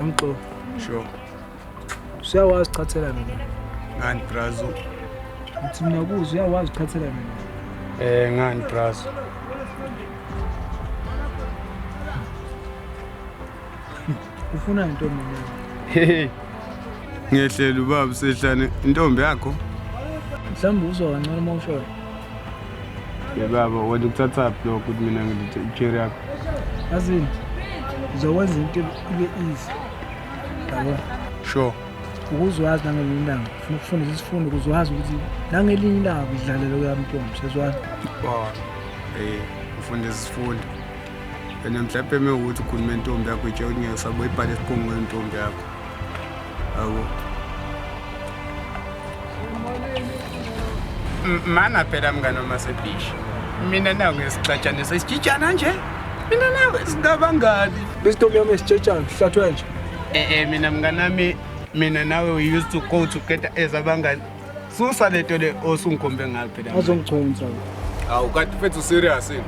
Amxo. Sure. Uyawazi chathela mina. Ngani brazo? Uthi mina kuze uyawazi chathela mina. Ngani brazo? Ufuna into mina. Hey. Ngehlela ubaba sehlane intombi yakho. Mhlawumbe uzokancane uma ushoyo. Baba wena ukuthatha lokho ukuthi mina ngilethe icherry yakho. Azini. Uzokwenza into ibe easy. Yabo. Sure. Ukuzwazi nangelinye ilanga. Ufuna ukufunda isifundo ukuzwazi ukuthi nangelinye ilanga kudlalelo kaMntombi sezwazi. Ufunda isifundo. Wena mhlawumbe mewukuthi ukhuluma intombi yakho itshe ungeke sabuye ibhale esiphongweni intombi yakho. Awu. Mana phela mngane wamasebhishi. Mina nawe ngesixatshane sesitshitshana nje. Mina nawe singabangani. Bese intombi yami esitshetshayo sihlathwe nje. Mina mnganami mina nawe we used to go together as abangani. Susa leto le osungikhombe ngayo phela. Azongichwenza. Awu kanti mfethu serious yini?